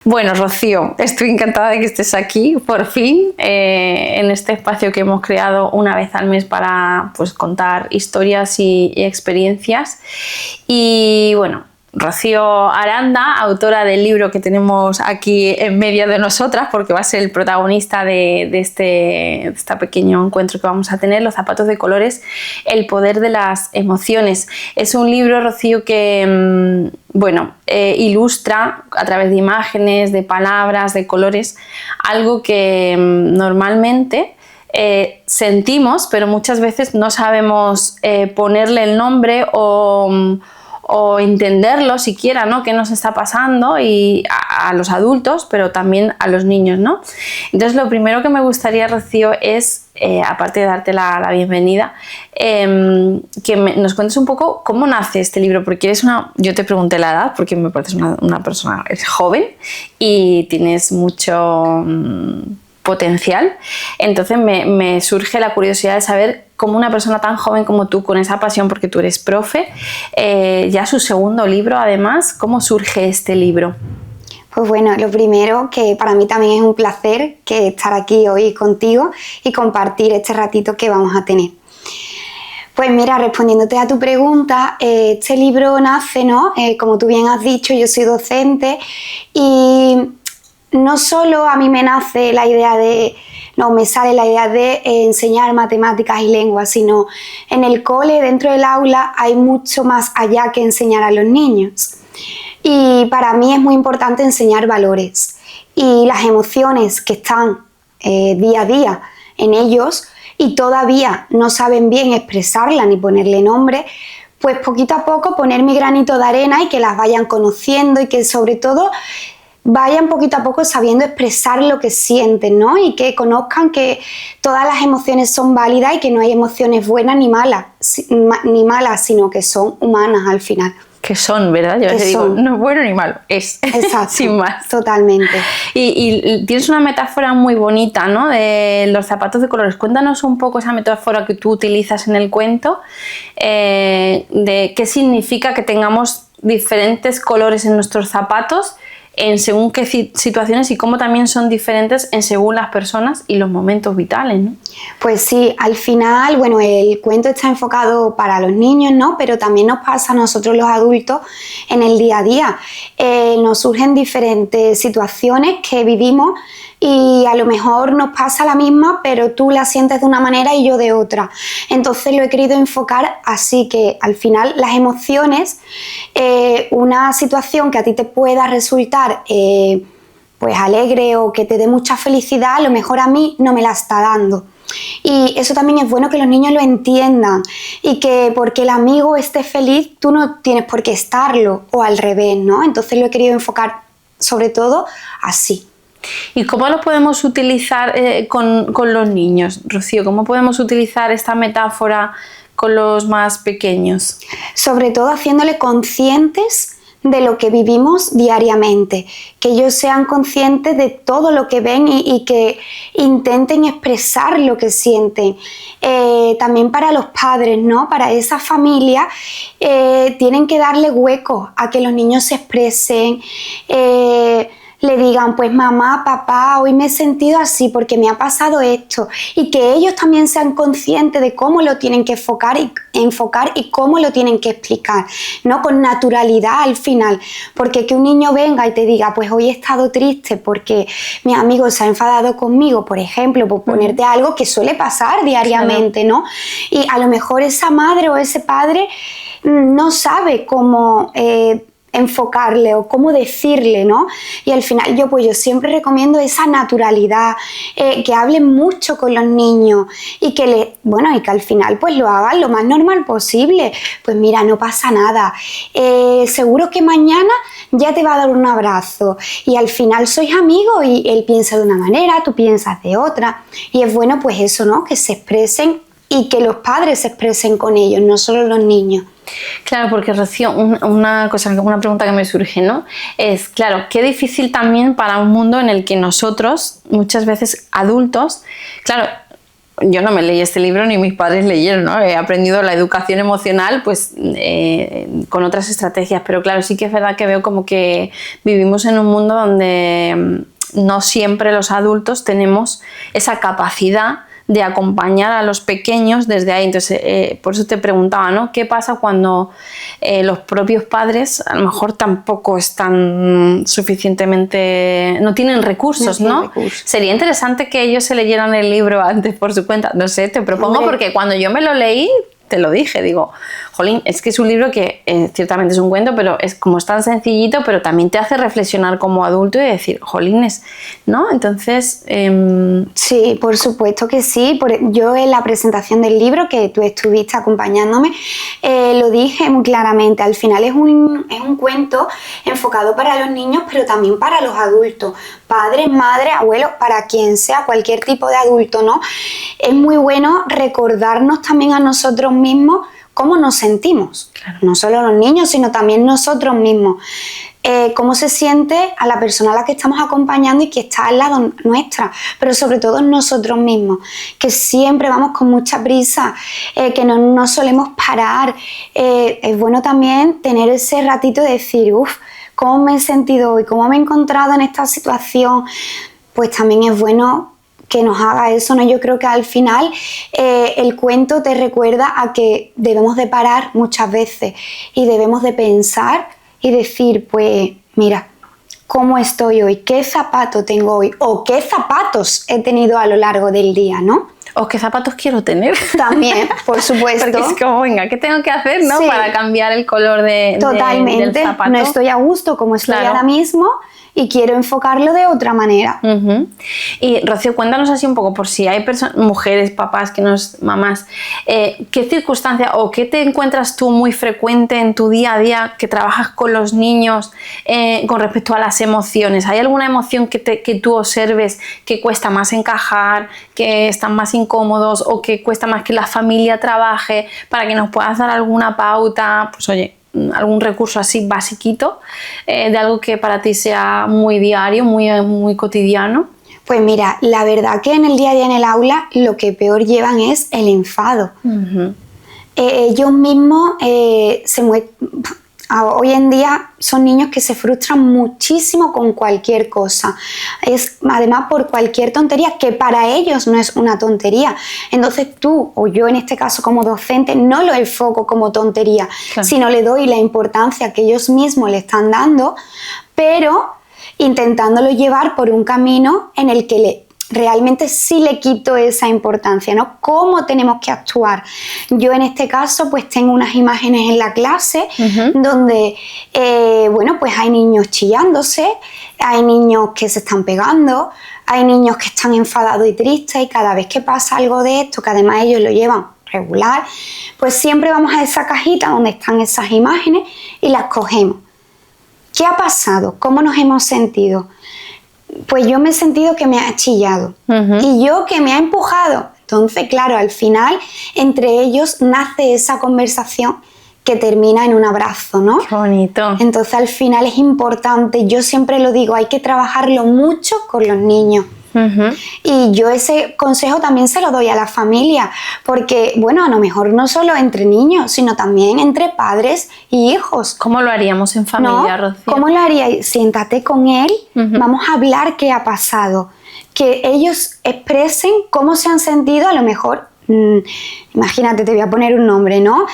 Bueno, Rocío, estoy encantada de que estés aquí, por fin, en este espacio que hemos creado una vez al mes para contar historias y experiencias. Y bueno, Rocío Aranda, autora del libro que tenemos aquí en medio de nosotras, porque va a ser el protagonista de este pequeño encuentro que vamos a tener, Los zapatos de colores, el poder de las emociones. Es un libro, Rocío, que ilustra a través de imágenes, de palabras, de colores, algo que normalmente sentimos, pero muchas veces no sabemos ponerle el nombre o entenderlo siquiera, ¿no? Qué nos está pasando y a los adultos, pero también a los niños, ¿no? Entonces, lo primero que me gustaría, Rocío, es, aparte de darte la bienvenida, que nos cuentes un poco cómo nace este libro, porque yo te pregunté la edad, porque me pareces una persona joven y tienes mucho potencial. Entonces me surge la curiosidad de saber cómo una persona tan joven como tú, con esa pasión, porque tú eres profe, ya su segundo libro además, ¿cómo surge este libro? Pues bueno, lo primero, que para mí también es un placer que estar aquí hoy contigo y compartir este ratito que vamos a tener. Pues mira, respondiéndote a tu pregunta, este libro nace, ¿no? Como tú bien has dicho, yo soy docente y no solo a mí me sale la idea de enseñar matemáticas y lenguas, sino en el cole, dentro del aula, hay mucho más allá que enseñar a los niños. Y para mí es muy importante enseñar valores y las emociones que están día a día en ellos y todavía no saben bien expresarla ni ponerle nombre, pues poquito a poco poner mi granito de arena y que las vayan conociendo y que sobre todo vayan poquito a poco sabiendo expresar lo que sienten, ¿no? Y que conozcan que todas las emociones son válidas y que no hay emociones buenas ni malas, sino que son humanas al final. Que son, ¿verdad? Yo te digo, no es bueno ni malo, es. Exacto, sin más. Totalmente. Y tienes una metáfora muy bonita, ¿no? De los zapatos de colores. Cuéntanos un poco esa metáfora que tú utilizas en el cuento, de qué significa que tengamos diferentes colores en nuestros zapatos en según qué situaciones y cómo también son diferentes en según las personas y los momentos vitales, ¿no? Pues sí, al final, bueno, el cuento está enfocado para los niños, ¿no? Pero también nos pasa a nosotros los adultos en el día a día. Nos surgen diferentes situaciones que vivimos y a lo mejor nos pasa la misma, pero tú la sientes de una manera y yo de otra. Entonces lo he querido enfocar así, que al final las emociones, una situación que a ti te pueda resultar pues alegre o que te dé mucha felicidad, a lo mejor a mí no me la está dando. Y eso también es bueno que los niños lo entiendan y que porque el amigo esté feliz tú no tienes por qué estarlo o al revés, ¿no? Entonces lo he querido enfocar sobre todo así. ¿Y cómo lo podemos utilizar con los niños, Rocío? ¿Cómo podemos utilizar esta metáfora con los más pequeños? Sobre todo haciéndole conscientes de lo que vivimos diariamente, que ellos sean conscientes de todo lo que ven y que intenten expresar lo que sienten. También para los padres, ¿no? Para esa familia tienen que darle hueco a que los niños se expresen, le digan, pues mamá, papá, hoy me he sentido así porque me ha pasado esto, y que ellos también sean conscientes de cómo lo tienen que enfocar y cómo lo tienen que explicar, ¿no? Con naturalidad al final, porque que un niño venga y te diga, pues hoy he estado triste porque mi amigo se ha enfadado conmigo, por ejemplo, por ponerte algo que suele pasar diariamente, ¿no? Y a lo mejor esa madre o ese padre no sabe cómo enfocarle o cómo decirle, ¿no? Y al final yo siempre recomiendo esa naturalidad, que hablen mucho con los niños y que al final pues lo hagan lo más normal posible. Pues mira, no pasa nada, seguro que mañana ya te va a dar un abrazo y al final sois amigos y él piensa de una manera, tú piensas de otra, y es bueno pues eso, ¿no? Que se expresen y que los padres se expresen con ellos, no solo los niños. Claro, porque Rocío, una pregunta que me surge, ¿no? Es, claro, qué difícil también para un mundo en el que nosotros, muchas veces adultos, claro, yo no me leí este libro ni mis padres leyeron, ¿no? He aprendido la educación emocional pues con otras estrategias, pero claro, sí que es verdad que veo como que vivimos en un mundo donde no siempre los adultos tenemos esa capacidad de acompañar a los pequeños desde ahí. Entonces, por eso te preguntaba, ¿no? ¿Qué pasa cuando los propios padres a lo mejor tampoco están suficientemente, no tienen recursos, ¿no? Sería interesante que ellos se leyeran el libro antes por su cuenta. No sé, te propongo, porque cuando yo me lo leí, te lo dije, digo, jolín, es que es un libro que ciertamente es un cuento, pero es como es tan sencillito, pero también te hace reflexionar como adulto y decir, jolines, ¿no? Entonces... Sí, por supuesto que sí. Yo en la presentación del libro, que tú estuviste acompañándome, lo dije muy claramente. Al final es un cuento enfocado para los niños, pero también para los adultos. Padres, madres, abuelos, para quien sea, cualquier tipo de adulto, ¿no? Es muy bueno recordarnos también a nosotros mismos cómo nos sentimos. Claro. No solo los niños, sino también nosotros mismos. Cómo se siente a la persona a la que estamos acompañando y que está al lado nuestra, pero sobre todo nosotros mismos, que siempre vamos con mucha prisa, que no solemos parar. Es bueno también tener ese ratito de decir, ¿cómo me he sentido hoy? ¿Cómo me he encontrado en esta situación? Pues también es bueno que nos haga eso, ¿no? Yo creo que al final el cuento te recuerda a que debemos de parar muchas veces y debemos de pensar y decir, pues mira, ¿cómo estoy hoy? ¿Qué zapato tengo hoy? ¿O qué zapatos he tenido a lo largo del día, no? ¿O qué zapatos quiero tener? También, por supuesto. Porque es como, venga, ¿qué tengo que hacer, no? Sí. Para cambiar el color del zapato. No estoy a gusto como estoy Claro. ahora mismo y quiero enfocarlo de otra manera. Uh-huh. Y Rocío, cuéntanos así un poco, por si hay mujeres, papás, mamás, ¿qué circunstancia o qué te encuentras tú muy frecuente en tu día a día que trabajas con los niños con respecto a las emociones? ¿Hay alguna emoción que tú observes que cuesta más encajar, que están más incómodos o que cuesta más que la familia trabaje, para que nos puedas dar alguna pauta? Pues oye, algún recurso así basiquito, de algo que para ti sea muy diario, muy cotidiano. Pues mira, la verdad que en el día a día en el aula lo que peor llevan es el enfado. Uh-huh. Ellos mismos hoy en día son niños que se frustran muchísimo con cualquier cosa. Es además por cualquier tontería que para ellos no es una tontería. Entonces tú o yo en este caso como docente no lo enfoco como tontería, claro, sino le doy la importancia que ellos mismos le están dando, pero intentándolo llevar por un camino en el que realmente sí le quito esa importancia, ¿no? ¿Cómo tenemos que actuar? Yo en este caso pues tengo unas imágenes en la clase, uh-huh, donde, pues hay niños chillándose, hay niños que se están pegando, hay niños que están enfadados y tristes, y cada vez que pasa algo de esto, que además ellos lo llevan regular, pues siempre vamos a esa cajita donde están esas imágenes y las cogemos. ¿Qué ha pasado? ¿Cómo nos hemos sentido? Pues yo me he sentido que me ha chillado, uh-huh, y yo que me ha empujado. Entonces, claro, al final entre ellos nace esa conversación que termina en un abrazo, ¿no? Qué bonito. Entonces al final es importante, yo siempre lo digo, hay que trabajarlo mucho con los niños. Uh-huh. Y yo ese consejo también se lo doy a la familia, porque bueno, a lo mejor no solo entre niños, sino también entre padres y hijos. ¿Cómo lo haríamos en familia, ¿no? Rocío? ¿Cómo lo haríais? Siéntate con él, uh-huh, vamos a hablar qué ha pasado, que ellos expresen cómo se han sentido. A lo mejor, imagínate, te voy a poner un nombre, ¿no?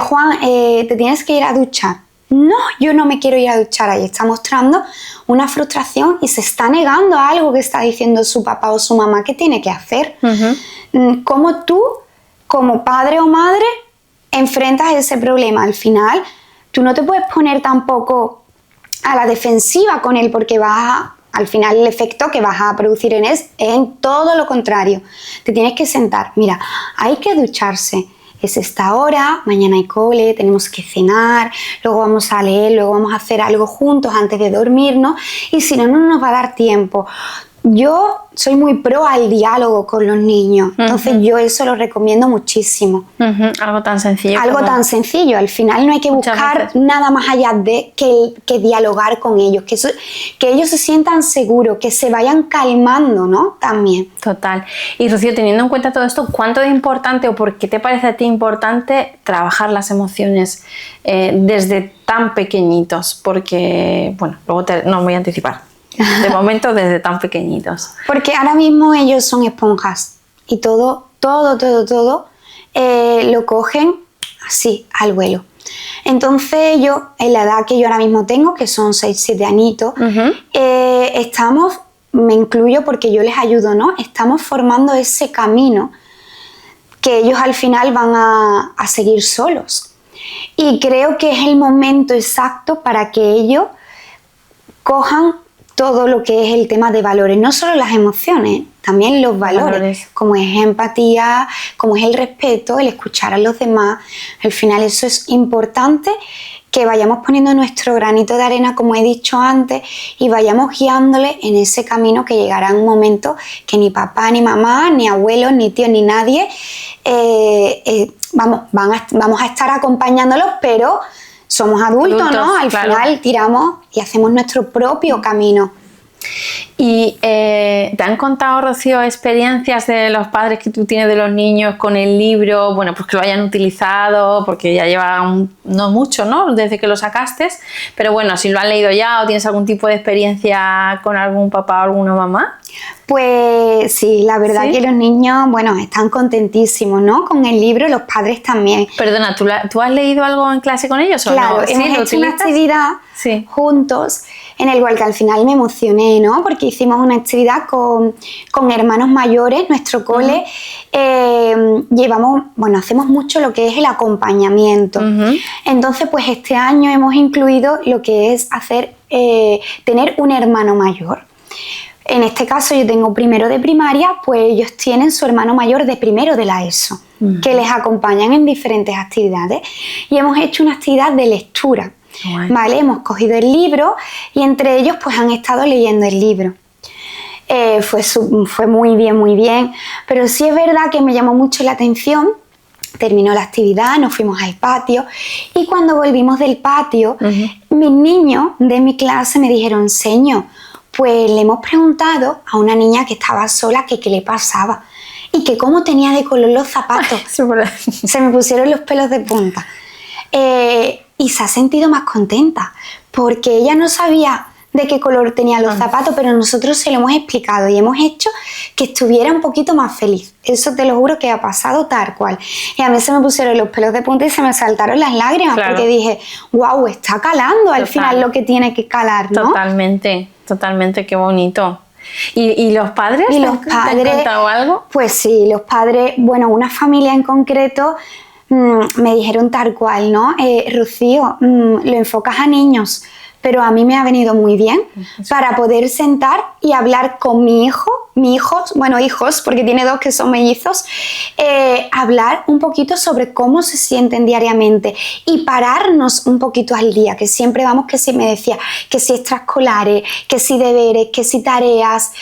Juan, te tienes que ir a duchar. No, yo no me quiero ir a duchar. Ahí está mostrando una frustración y se está negando a algo que está diciendo su papá o su mamá que tiene que hacer. Uh-huh. ¿Cómo tú, como padre o madre, enfrentas ese problema? Al final, tú no te puedes poner tampoco a la defensiva con él, porque al final el efecto que vas a producir en él es en todo lo contrario. Te tienes que sentar. Mira, hay que ducharse. Es esta hora, mañana hay cole, tenemos que cenar, luego vamos a leer, luego vamos a hacer algo juntos antes de dormirnos, y si no, no nos va a dar tiempo. Yo soy muy pro al diálogo con los niños, entonces yo eso lo recomiendo muchísimo. Algo tan sencillo. Algo tan sencillo, al final no hay que buscar nada más allá de que dialogar con ellos, que ellos se sientan seguros, que se vayan calmando, ¿no? También. Total. Y Rocío, teniendo en cuenta todo esto, ¿cuánto de importante o por qué te parece a ti importante trabajar las emociones desde tan pequeñitos? Porque, bueno, luego no me voy a anticipar. De momento desde tan pequeñitos. Porque ahora mismo ellos son esponjas y todo lo cogen así, al vuelo. Entonces ellos, en la edad que yo ahora mismo tengo, que son 6-7 añitos, estamos, me incluyo porque yo les ayudo, ¿no? Estamos formando ese camino que ellos al final van a seguir solos. Y creo que es el momento exacto para que ellos cojan todo lo que es el tema de valores, no solo las emociones, también los valores, como es empatía, como es el respeto, el escuchar a los demás. Al final eso es importante, que vayamos poniendo nuestro granito de arena, como he dicho antes, y vayamos guiándole en ese camino, que llegará un momento que ni papá, ni mamá, ni abuelos, ni tíos, ni nadie, vamos a estar acompañándolos, pero somos adultos, ¿no? Al final tiramos y hacemos nuestro propio camino. ¿Y te han contado, Rocío, experiencias de los padres que tú tienes de los niños con el libro? Bueno, pues que lo hayan utilizado, porque ya lleva no mucho, ¿no? Desde que lo sacaste, pero bueno, si lo han leído ya o tienes algún tipo de experiencia con algún papá o alguna mamá. Pues sí, la verdad que los niños, bueno, están contentísimos, ¿no? Con el libro, los padres también. Perdona, ¿tú has leído algo en clase con ellos o claro, no? Hemos hecho una actividad juntos en el cual que al final me emocioné, ¿no? Porque hicimos una actividad con hermanos mayores, nuestro cole. Hacemos mucho lo que es el acompañamiento. Entonces, pues este año hemos incluido lo que es tener un hermano mayor. En este caso yo tengo primero de primaria, pues ellos tienen su hermano mayor de primero de la ESO, que les acompañan en diferentes actividades. Y hemos hecho una actividad de lectura, ¿vale? Hemos cogido el libro y entre ellos pues han estado leyendo el libro. Fue muy bien, pero sí es verdad que me llamó mucho la atención. Terminó la actividad, nos fuimos al patio y cuando volvimos del patio, mis niños de mi clase me dijeron: señor, pues le hemos preguntado a una niña que estaba sola que qué le pasaba y que cómo tenía de color los zapatos. Se me pusieron los pelos de punta. Y se ha sentido más contenta porque ella no sabía de qué color tenían los zapatos, pero nosotros se lo hemos explicado y hemos hecho que estuviera un poquito más feliz. Eso te lo juro que ha pasado tal cual. Y a mí se me pusieron los pelos de punta y se me saltaron las lágrimas, porque dije, wow, está calando al final lo que tiene que calar, ¿no? Totalmente, qué bonito. ¿Y los padres? ¿Y los padres, te han contado algo? Pues sí, los padres, bueno, una familia en concreto me dijeron tal cual, ¿no? Rocío, lo enfocas a niños, pero a mí me ha venido muy bien para poder sentar y hablar con mi hijo, hijos, porque tiene 2 que son mellizos, hablar un poquito sobre cómo se sienten diariamente y pararnos un poquito al día, que siempre vamos, que si me decía, que si extraescolares, que si deberes, que si tareas,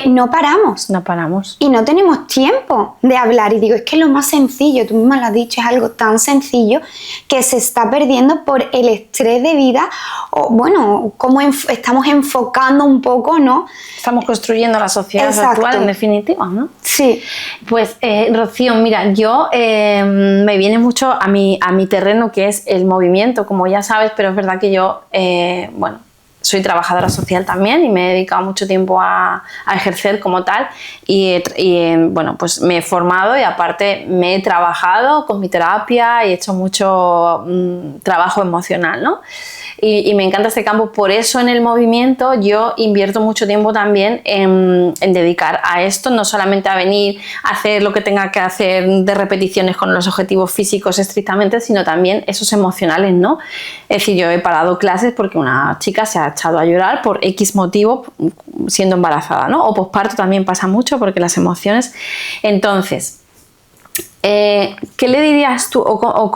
no paramos. No paramos. Y no tenemos tiempo de hablar, y digo, es que es lo más sencillo, tú misma lo has dicho, es algo tan sencillo que se está perdiendo por el estrés de vida, o bueno, cómo estamos enfocando un poco, ¿no? Estamos construyendo la sociedad actual, en definitiva, ¿no? Sí. Pues, Rocío, mira, yo me viene mucho a mi terreno, que es el movimiento, como ya sabes, pero es verdad que yo, soy trabajadora social también y me he dedicado mucho tiempo a ejercer como tal y pues me he formado y aparte me he trabajado con mi terapia y he hecho mucho trabajo emocional, ¿no? Y me encanta este campo, por eso en el movimiento yo invierto mucho tiempo también en dedicar a esto, no solamente a venir a hacer lo que tenga que hacer de repeticiones con los objetivos físicos estrictamente, sino también esos emocionales, ¿no? Es decir, yo he parado clases porque una chica se ha echado a llorar por X motivo siendo embarazada, ¿no? O posparto también pasa mucho porque las emociones. Entonces, ¿qué le dirías tú o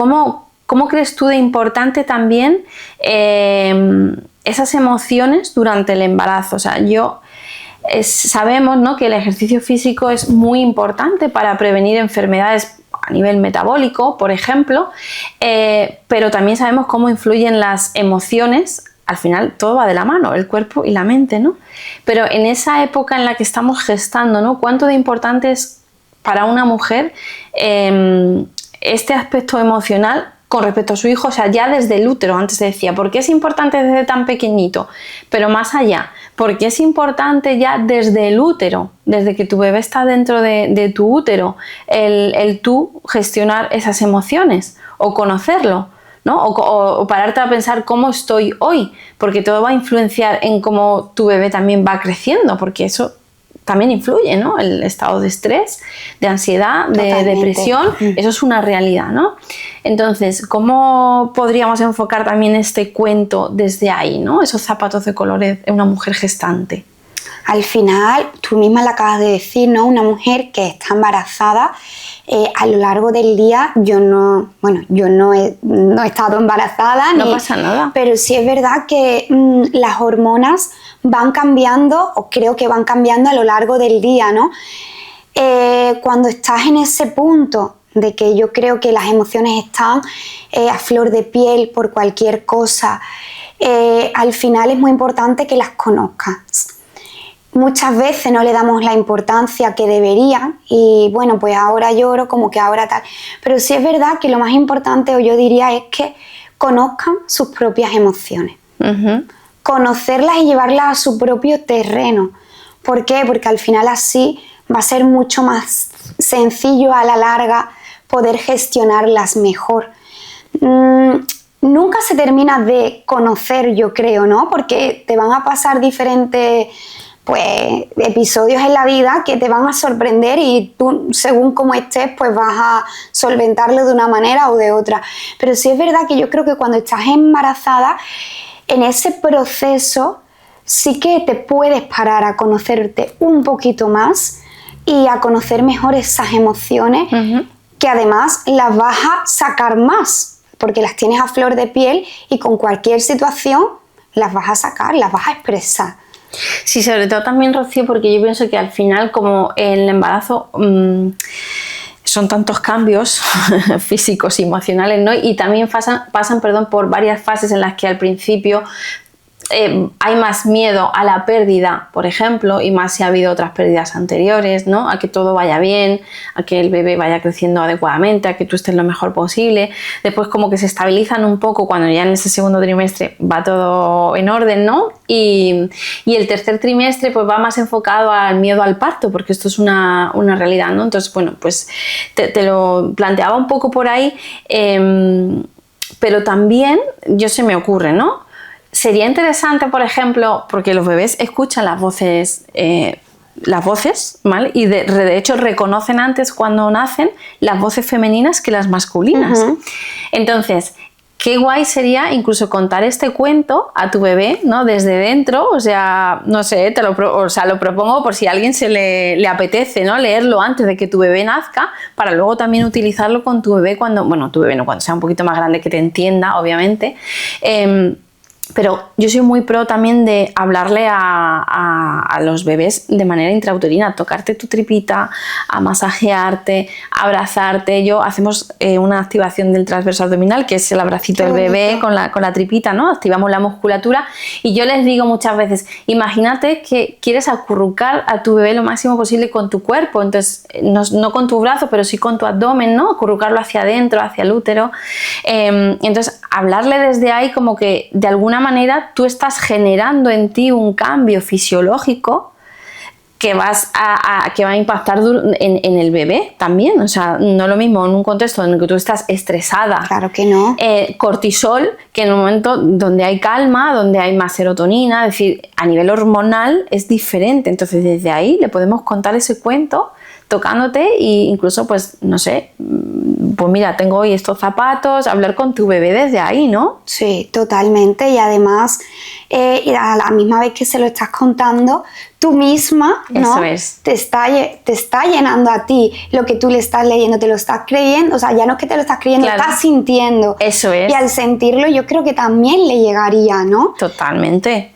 cómo crees tú de importante también esas emociones durante el embarazo? O sea, yo sabemos, ¿no?, que el ejercicio físico es muy importante para prevenir enfermedades a nivel metabólico, por ejemplo, pero también sabemos cómo influyen las emociones. Al final todo va de la mano, el cuerpo y la mente, ¿no? Pero en esa época en la que estamos gestando, ¿no?, ¿cuánto de importante es para una mujer este aspecto emocional con respecto a su hijo? O sea, ya desde el útero, antes decía, ¿por qué es importante desde tan pequeñito? Pero más allá, ¿por qué es importante ya desde el útero, desde que tu bebé está dentro de tu útero, el tú gestionar esas emociones o conocerlo, ¿no? O pararte a pensar cómo estoy hoy, porque todo va a influenciar en cómo tu bebé también va creciendo, porque eso también influye, ¿no? El estado de estrés, de ansiedad, de depresión, eso es una realidad, ¿no? Entonces, ¿cómo podríamos enfocar también este cuento desde ahí, ¿no? Esos zapatos de colores en una mujer gestante. Al final, tú misma lo acabas de decir, ¿no? Una mujer que está embarazada, a lo largo del día, yo no he estado embarazada. No pasa nada. Pero sí es verdad que las hormonas van cambiando, o creo que van cambiando a lo largo del día, ¿no? Cuando estás en ese punto de que yo creo que las emociones están a flor de piel por cualquier cosa, al final es muy importante que las conozcas. Muchas veces no le damos la importancia que deberían y bueno, pues ahora lloro, como que ahora tal. Pero sí es verdad que lo más importante, o yo diría, es que conozcan sus propias emociones. Conocerlas y llevarlas a su propio terreno. ¿Por qué? Porque al final así va a ser mucho más sencillo a la larga poder gestionarlas mejor. Nunca se termina de conocer, yo creo, ¿no? Porque te van a pasar diferentes episodios en la vida que te van a sorprender y tú, según cómo estés, pues vas a solventarlo de una manera o de otra. Pero sí es verdad que yo creo que cuando estás embarazada, en ese proceso sí que te puedes parar a conocerte un poquito más y a conocer mejor esas emociones, que además las vas a sacar más, porque las tienes a flor de piel y con cualquier situación las vas a sacar, las vas a expresar. Sí, sobre todo también, Rocío, porque yo pienso que al final, como el embarazo son tantos cambios físicos y emocionales, ¿no? Y también pasan por varias fases en las que al principio hay más miedo a la pérdida, por ejemplo, y más si ha habido otras pérdidas anteriores, ¿no? A que todo vaya bien, a que el bebé vaya creciendo adecuadamente, a que tú estés lo mejor posible. Después como que se estabilizan un poco cuando ya en ese segundo trimestre va todo en orden, ¿no? Y el tercer trimestre pues va más enfocado al miedo al parto, porque esto es una realidad, ¿no? Entonces, bueno, pues te lo planteaba un poco por ahí, pero también se me ocurre, ¿no? Sería interesante, por ejemplo, porque los bebés escuchan las voces, ¿vale? Y de hecho reconocen antes cuando nacen las voces femeninas que las masculinas. Entonces, qué guay sería incluso contar este cuento a tu bebé, ¿no? Desde dentro, o sea, no sé, lo propongo por si a alguien se le apetece, ¿no? Leerlo antes de que tu bebé nazca, para luego también utilizarlo con tu bebé cuando sea un poquito más grande, que te entienda, obviamente. Pero yo soy muy pro también de hablarle a los bebés de manera intrauterina, tocarte tu tripita, a masajearte, a abrazarte. Hacemos una activación del transverso abdominal, que es el abracito del bebé con la tripita, ¿no? Activamos la musculatura y yo les digo muchas veces, imagínate que quieres acurrucar a tu bebé lo máximo posible con tu cuerpo, entonces no con tu brazo, pero sí con tu abdomen, ¿no? Acurrucarlo hacia adentro, hacia el útero. Entonces, hablarle desde ahí como que de alguna manera tú estás generando en ti un cambio fisiológico que va a impactar en el bebé también. O sea, no lo mismo en un contexto en el que tú estás estresada. Claro que no. Cortisol, que en un momento donde hay calma, donde hay más serotonina, es decir, a nivel hormonal es diferente. Entonces, desde ahí le podemos contar ese cuento tocándote e incluso, pues, no sé, pues mira, tengo hoy estos zapatos, hablar con tu bebé desde ahí, ¿no? Sí, totalmente. Y además, a la misma vez que se lo estás contando, tú misma, ¿no? Eso es. te está llenando a ti lo que tú le estás leyendo, te lo estás creyendo, o sea, ya no es que te lo estás creyendo, claro. Estás sintiendo. Eso es. Y al sentirlo yo creo que también le llegaría, ¿no? Totalmente.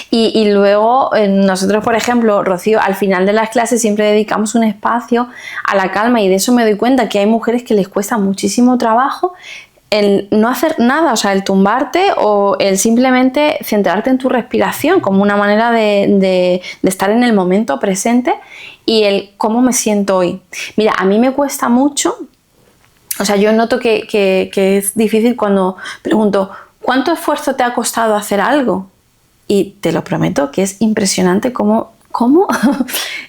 Y luego nosotros, por ejemplo, Rocío, al final de las clases siempre dedicamos un espacio a la calma, y de eso me doy cuenta que hay mujeres que les cuesta muchísimo trabajo el no hacer nada, o sea, el tumbarte o el simplemente centrarte en tu respiración como una manera de estar en el momento presente y el cómo me siento hoy. Mira, a mí me cuesta mucho, o sea, yo noto que es difícil cuando pregunto ¿cuánto esfuerzo te ha costado hacer algo? Y te lo prometo que es impresionante cómo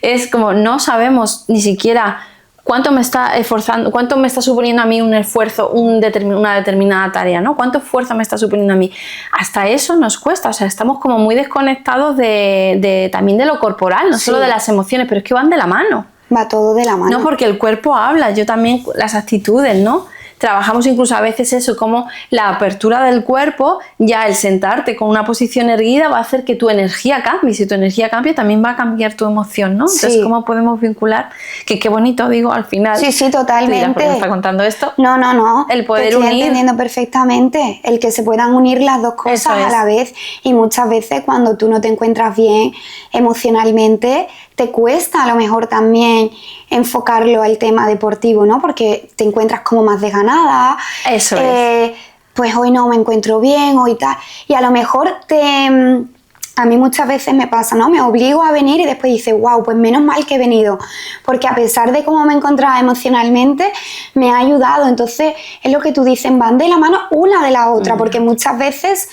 es como no sabemos ni siquiera cuánto me está esforzando, cuánto me está suponiendo a mí un esfuerzo, una determinada tarea, ¿no? Cuánto esfuerzo me está suponiendo a mí. Hasta eso nos cuesta, o sea, estamos como muy desconectados también de lo corporal, no solo de las emociones, pero es que van de la mano. Va todo de la mano. No, porque el cuerpo habla, yo también, las actitudes, ¿no? Trabajamos incluso a veces eso, como la apertura del cuerpo, ya el sentarte con una posición erguida va a hacer que tu energía cambie. Y si tu energía cambia, también va a cambiar tu emoción, ¿no? Entonces, ¿cómo podemos vincular? Que qué bonito, digo, al final. Sí, totalmente. ¿Por qué me está contando esto? No. El poder te estoy unir. entendiendo perfectamente. El que se puedan unir las dos cosas a la vez. Y muchas veces cuando tú no te encuentras bien emocionalmente, te cuesta a lo mejor también enfocarlo al tema deportivo, ¿no? Porque te encuentras como más desganada. Eso es. Pues hoy no me encuentro bien, hoy tal. Y a lo mejor a mí muchas veces me pasa, ¿no? Me obligo a venir y después dices, wow, pues menos mal que he venido. Porque a pesar de cómo me encontraba emocionalmente, me ha ayudado. Entonces, es lo que tú dices, van de la mano una de la otra. Porque muchas veces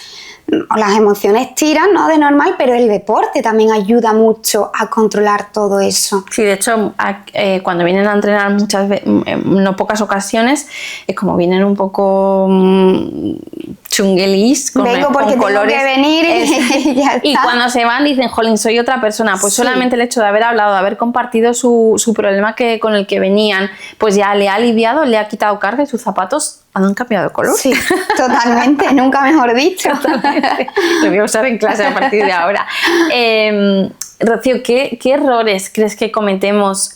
las emociones tiran, ¿no? De normal, pero el deporte también ayuda mucho a controlar todo eso. Sí, de hecho, cuando vienen a entrenar muchas veces, en no pocas ocasiones, es como vienen un poco chunguelis, con colores. Tengo que venir y ya está. Y cuando se van dicen, jolín, soy otra persona. Pues solamente el hecho de haber hablado, de haber compartido su problema con el que venían, pues ya le ha aliviado, le ha quitado carga y sus zapatos han cambiado de color. Sí, totalmente, nunca mejor dicho. Totalmente. Lo voy a usar en clase a partir de ahora. Rocío, ¿qué errores crees que cometemos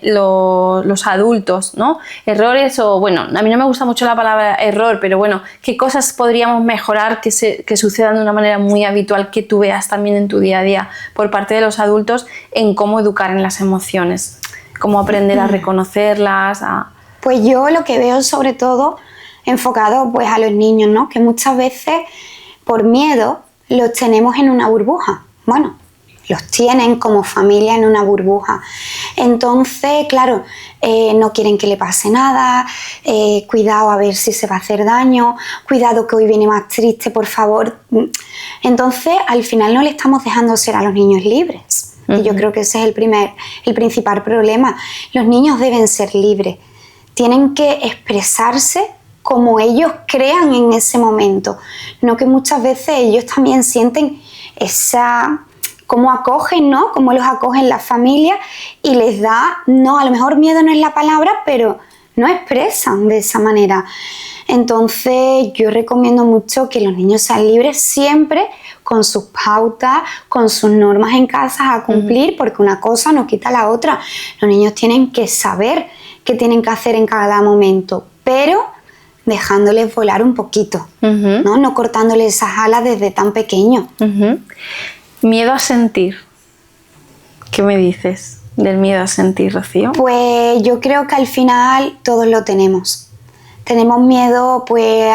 los adultos, ¿no? Errores o, bueno, a mí no me gusta mucho la palabra error, pero bueno, ¿qué cosas podríamos mejorar que sucedan de una manera muy habitual que tú veas también en tu día a día por parte de los adultos en cómo educar en las emociones? Cómo aprender a reconocerlas, Pues yo lo que veo sobre todo enfocado pues a los niños, ¿no? Que muchas veces por miedo los tenemos en una burbuja. Bueno, los tienen como familia en una burbuja. Entonces, claro, no quieren que le pase nada, cuidado a ver si se va a hacer daño, cuidado que hoy viene más triste, por favor. Entonces, al final no le estamos dejando ser a los niños libres. Y yo creo que ese es el principal problema. Los niños deben ser libres. Tienen que expresarse como ellos crean en ese momento. No que muchas veces ellos también sienten cómo acogen, ¿no? Cómo los acogen las familias y les da, no, a lo mejor miedo no es la palabra, pero no expresan de esa manera. Entonces yo recomiendo mucho que los niños sean libres siempre con sus pautas, con sus normas en casa a cumplir, porque una cosa no quita la otra. Los niños tienen que saber qué tienen que hacer en cada momento, pero dejándoles volar un poquito, ¿no? No cortándoles esas alas desde tan pequeño. Miedo a sentir. ¿Qué me dices del miedo a sentir, Rocío? Pues yo creo que al final todos lo tenemos. Tenemos miedo pues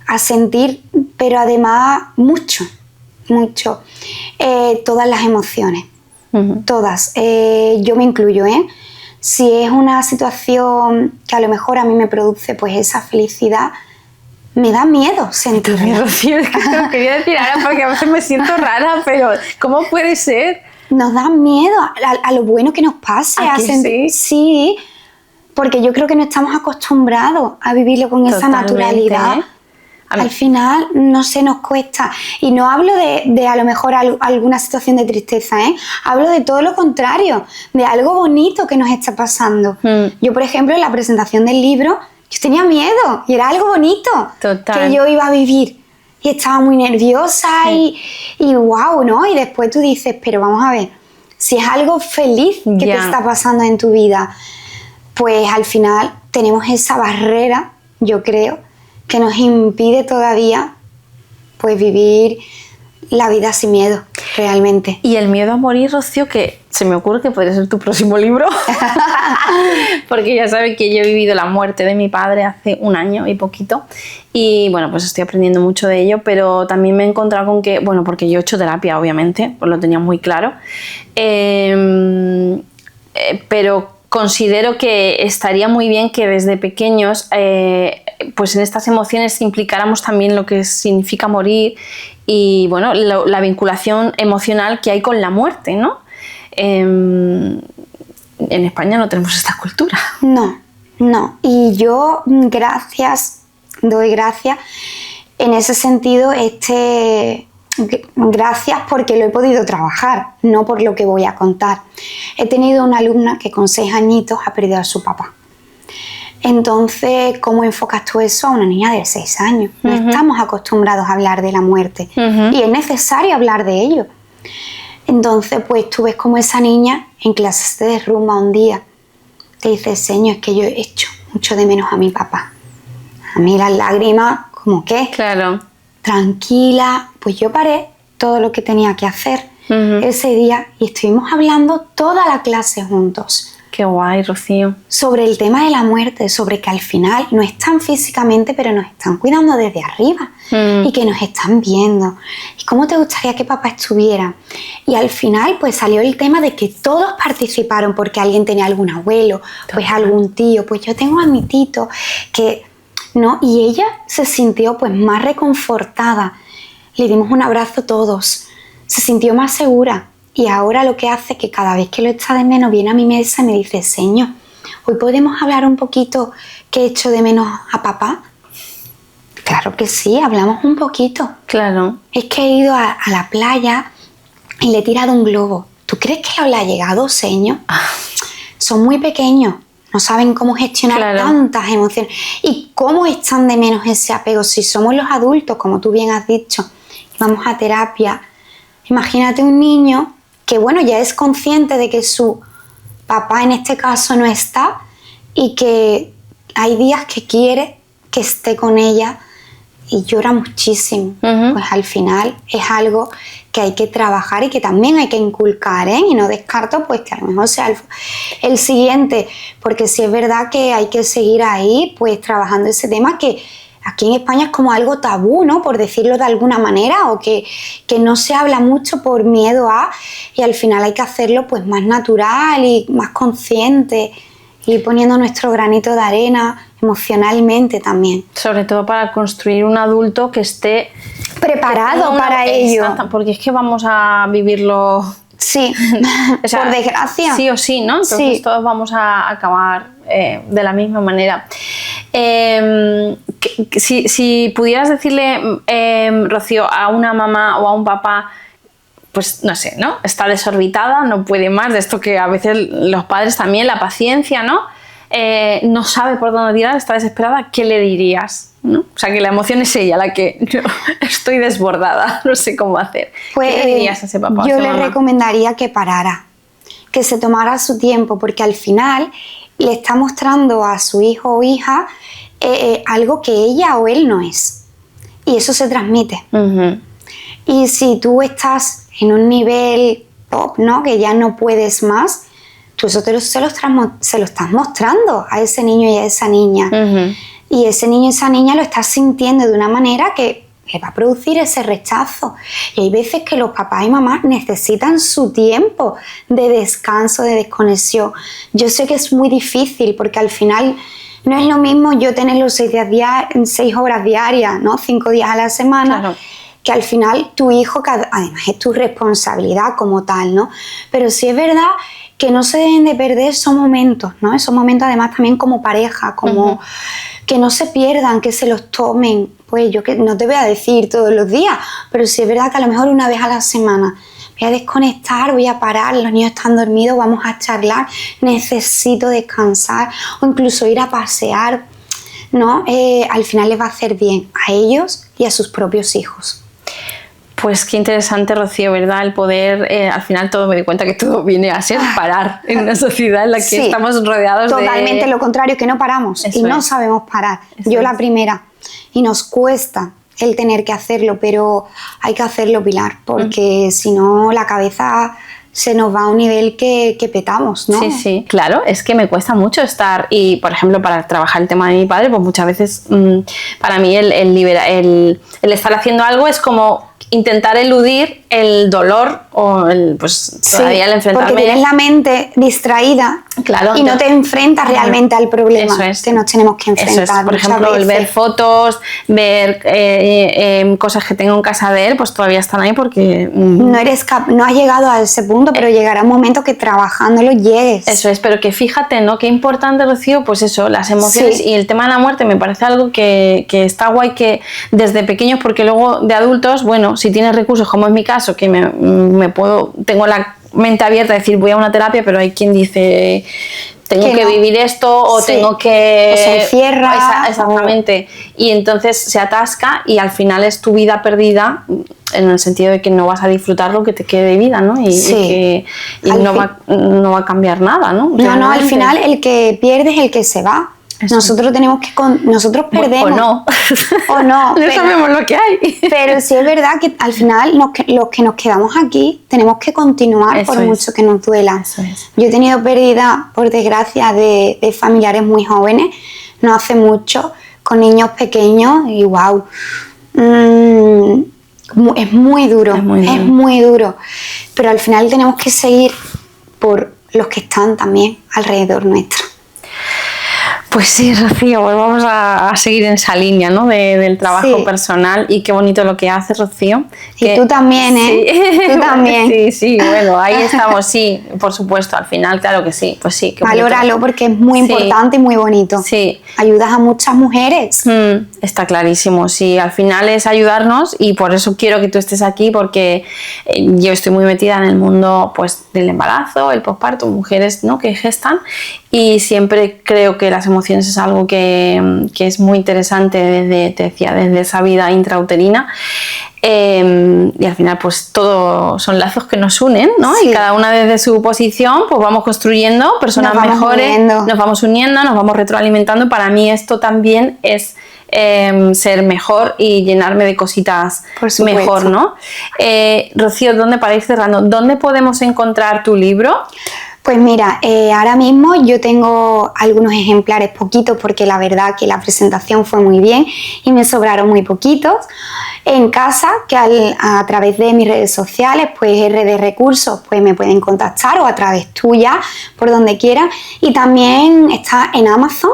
a sentir, pero además mucho. Todas las emociones, todas. Yo me incluyo, Si es una situación que a lo mejor a mí me produce pues esa felicidad, me da miedo sentirla. Rocío, es que te lo quería decir ahora porque a veces me siento rara, pero ¿cómo puede ser? Nos da miedo a lo bueno que nos pase. ¿A que sentir, sí, porque yo creo que no estamos acostumbrados a vivirlo con esa naturalidad. Al final no se nos cuesta. Y no hablo de a lo mejor alguna situación de tristeza, hablo de todo lo contrario, de algo bonito que nos está pasando. Yo, por ejemplo, en la presentación del libro, yo tenía miedo y era algo bonito. Total. Que yo iba a vivir. Y estaba muy nerviosa y wow, ¿no? Y después tú dices, pero vamos a ver, si es algo feliz que te está pasando en tu vida, pues al final tenemos esa barrera, yo creo, que nos impide todavía pues vivir la vida sin miedo, realmente. Y el miedo a morir, Rocío, que se me ocurre que podría ser tu próximo libro, porque ya sabes que yo he vivido la muerte de mi padre hace 1 año y poquito, y bueno, pues estoy aprendiendo mucho de ello, pero también me he encontrado con que, bueno, porque yo he hecho terapia, obviamente, pues lo tenía muy claro, pero considero que estaría muy bien que desde pequeños pues en estas emociones implicáramos también lo que significa morir y bueno, la vinculación emocional que hay con la muerte, ¿no? En España no tenemos esta cultura. No. Y yo doy gracias en ese sentido, gracias porque lo he podido trabajar, no por lo que voy a contar. He tenido una alumna que con 6 añitos ha perdido a su papá. Entonces, ¿cómo enfocas tú eso a una niña de 6 años? No estamos acostumbrados a hablar de la muerte y es necesario hablar de ello. Entonces, pues tú ves como esa niña en clases de rumba un día te dice, Señor, es que yo he hecho mucho de menos a mi papá. A mí las lágrimas, ¿cómo qué? Claro. Tranquila, pues yo paré todo lo que tenía que hacer ese día y estuvimos hablando toda la clase juntos. Qué guay, Rocío. Sobre el tema de la muerte, sobre que al final no están físicamente, pero nos están cuidando desde arriba y que nos están viendo. ¿Y cómo te gustaría que papá estuviera? Y al final pues salió el tema de que todos participaron porque alguien tenía algún abuelo, pues algún tío, pues yo tengo a mi tito, que, ¿no? Y ella se sintió pues más reconfortada. Le dimos un abrazo todos. Se sintió más segura. Y ahora lo que hace es que cada vez que lo echa de menos viene a mi mesa y me dice, Señor, ¿hoy podemos hablar un poquito que echo de menos a papá? Claro que sí, hablamos un poquito. Claro. Es que he ido a la playa y le he tirado un globo. ¿Tú crees que le ha llegado, Señor? Son muy pequeños, no saben cómo gestionar tantas emociones. ¿Y cómo echan de menos ese apego? Si somos los adultos, como tú bien has dicho, vamos a terapia. Imagínate un niño que, bueno, ya es consciente de que su papá en este caso no está y que hay días que quiere que esté con ella y llora muchísimo. Pues al final es algo que hay que trabajar y que también hay que inculcar, ¿eh? Y no descarto pues que a lo mejor sea el siguiente, porque sí es verdad que hay que seguir ahí pues trabajando ese tema que aquí en España es como algo tabú, ¿no? Por decirlo de alguna manera, o que no se habla mucho por miedo a, y al final hay que hacerlo pues más natural y más consciente, y poniendo nuestro granito de arena emocionalmente también. Sobre todo para construir un adulto que esté preparado para ello. Exacto, porque es que vamos a vivirlo. Sí, o sea, por desgracia. Sí o sí, ¿no? Entonces sí, todos vamos a acabar de la misma manera. Si pudieras decirle, Rocío, a una mamá o a un papá, pues no sé, ¿no? Está desorbitada, no puede más, de esto que a veces los padres también, la paciencia, ¿no? No sabe por dónde tirar, está desesperada, ¿qué le dirías? ¿No? O sea, que la emoción es ella, la que yo estoy desbordada, no sé cómo hacer. Pues, ¿qué le dirías a ese papá? Yo le recomendaría que parara, que se tomara su tiempo, porque al final le está mostrando a su hijo o hija algo que ella o él no es. Y eso se transmite. Y si tú estás en un nivel top, ¿no? Que ya no puedes más, tú eso se lo estás mostrando a ese niño y a esa niña. Y ese niño y esa niña lo está sintiendo de una manera que va a producir ese rechazo. Y hay veces que los papás y mamás necesitan su tiempo de descanso, de desconexión. Yo sé que es muy difícil porque al final no es lo mismo yo tener los 6 horas diarias, ¿no? 5 días a la semana, claro, que al final tu hijo, que además es tu responsabilidad como tal, ¿no? Pero sí es verdad que no se deben de perder esos momentos, ¿no? Esos momentos además también como pareja, como que no se pierdan, que se los tomen. Pues yo que no te voy a decir todos los días, pero sí es verdad que a lo mejor una vez a la semana voy a desconectar, voy a parar, los niños están dormidos, vamos a charlar, necesito descansar o incluso ir a pasear, ¿no? Al final les va a hacer bien a ellos y a sus propios hijos. Pues qué interesante, Rocío, ¿verdad? El poder, al final todo me doy cuenta que todo viene a ser parar en una sociedad en la que estamos rodeados totalmente lo contrario, que no paramos y no sabemos parar. Yo la primera. Y nos cuesta el tener que hacerlo, pero hay que hacerlo, Pilar, porque si no la cabeza se nos va a un nivel que petamos, ¿no? Sí, sí, claro, es que me cuesta mucho estar, y por ejemplo para trabajar el tema de mi padre, pues muchas veces para mí el estar haciendo algo es como intentar eludir el dolor o pues todavía el enfrentarme. Porque tienes la mente distraída, claro, y no te enfrentas realmente al problema. Eso es. Que nos tenemos que enfrentar. Eso es. Por ejemplo, el ver fotos, ver cosas que tengo en casa de él, pues todavía están ahí porque no has llegado a ese punto, pero llegará un momento que trabajándolo llegues. Eso es, pero que fíjate, ¿no? Qué importante, Rocío, pues eso, las emociones y el tema de la muerte me parece algo que está guay que desde pequeños, porque luego de adultos, bueno, si tienes recursos, como es mi caso, que tengo la mente abierta a decir voy a una terapia, pero hay quien dice tengo que vivir esto o tengo que... O se cierra. Exactamente. Y entonces se atasca y al final es tu vida perdida en el sentido de que no vas a disfrutar lo que te quede de vida, ¿no? Y no va a cambiar nada, ¿no? No, al final el que pierde es el que se va. Eso. Nosotros perdemos. O no. No sabemos lo que hay. Pero sí es verdad que al final los que nos quedamos aquí tenemos que continuar por mucho que nos duela. Yo he tenido pérdida, por desgracia, de familiares muy jóvenes, no hace mucho, con niños pequeños y wow. Es muy duro. Es muy duro. Pero al final tenemos que seguir por los que están también alrededor nuestro. Pues sí, Rocío, pues vamos a seguir en esa línea, ¿no? Del trabajo personal, y qué bonito lo que haces, Rocío. Y tú también, ¿eh? Sí. Tú también. Sí, bueno, ahí estamos, sí, por supuesto, al final, claro que sí, pues sí. Valóralo porque es muy importante y muy bonito. Sí. Ayudas a muchas mujeres. Está clarísimo, sí, al final es ayudarnos, y por eso quiero que tú estés aquí, porque yo estoy muy metida en el mundo, pues, del embarazo, el posparto, mujeres, ¿no?, que gestan, y siempre creo que las emociones es algo que es muy interesante desde esa vida intrauterina, y al final pues todo son lazos que nos unen, ¿no? Sí. Y cada una desde su posición pues vamos construyendo personas mejores, nos vamos uniendo, nos vamos retroalimentando. Para mí esto también es ser mejor y llenarme de cositas mejor, ¿no? Rocío, para ir cerrando, ¿dónde podemos encontrar tu libro? Pues mira, ahora mismo yo tengo algunos ejemplares, poquitos, porque la verdad que la presentación fue muy bien y me sobraron muy poquitos. En casa, que a través de mis redes sociales, pues RD Recursos, pues me pueden contactar, o a través tuya, por donde quieran. Y también está en Amazon.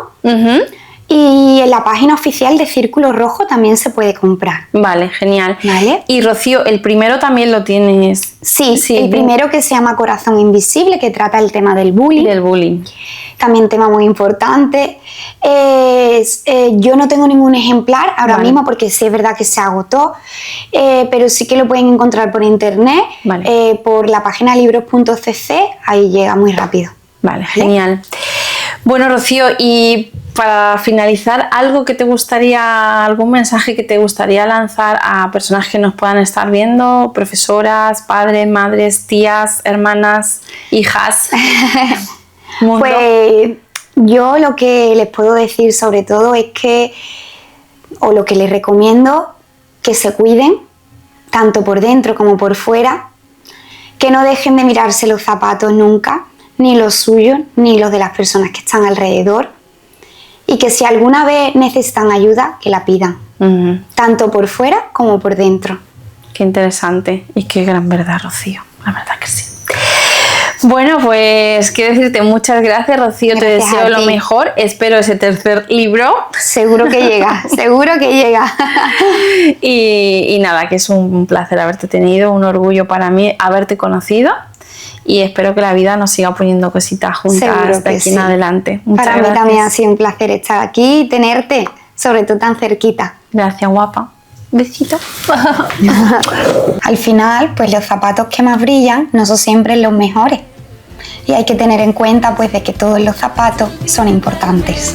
Y en la página oficial de Círculo Rojo también se puede comprar. Vale, genial. ¿Vale? Y Rocío, ¿el primero también lo tienes? Sí, el primero, que se llama Corazón Invisible, que trata el tema del bullying. Del bullying. También tema muy importante. Yo no tengo ningún ejemplar ahora mismo, porque sí es verdad que se agotó, pero sí que lo pueden encontrar por internet, por la página libros.cc, ahí llega muy rápido. Vale, genial. Bueno, Rocío, y para finalizar, algún mensaje que te gustaría lanzar a personas que nos puedan estar viendo, profesoras, padres, madres, tías, hermanas, hijas. Pues yo lo que les puedo decir sobre todo es o lo que les recomiendo, que se cuiden, tanto por dentro como por fuera, que no dejen de mirarse los zapatos nunca, ni los suyos, ni los de las personas que están alrededor, y que si alguna vez necesitan ayuda, que la pidan, tanto por fuera como por dentro. Qué interesante y qué gran verdad, Rocío, la verdad que sí. Bueno, pues quiero decirte muchas gracias, Rocío, te deseo lo mejor, espero ese tercer libro. Seguro que llega, seguro que llega. Y nada, que es un placer haberte tenido, un orgullo para mí haberte conocido. Y espero que la vida nos siga poniendo cositas juntas de aquí en adelante. Muchas gracias. Para mí también ha sido un placer estar aquí y tenerte, sobre todo tan cerquita. Gracias, guapa. Besito. Al final, pues los zapatos que más brillan no son siempre los mejores. Y hay que tener en cuenta pues de que todos los zapatos son importantes.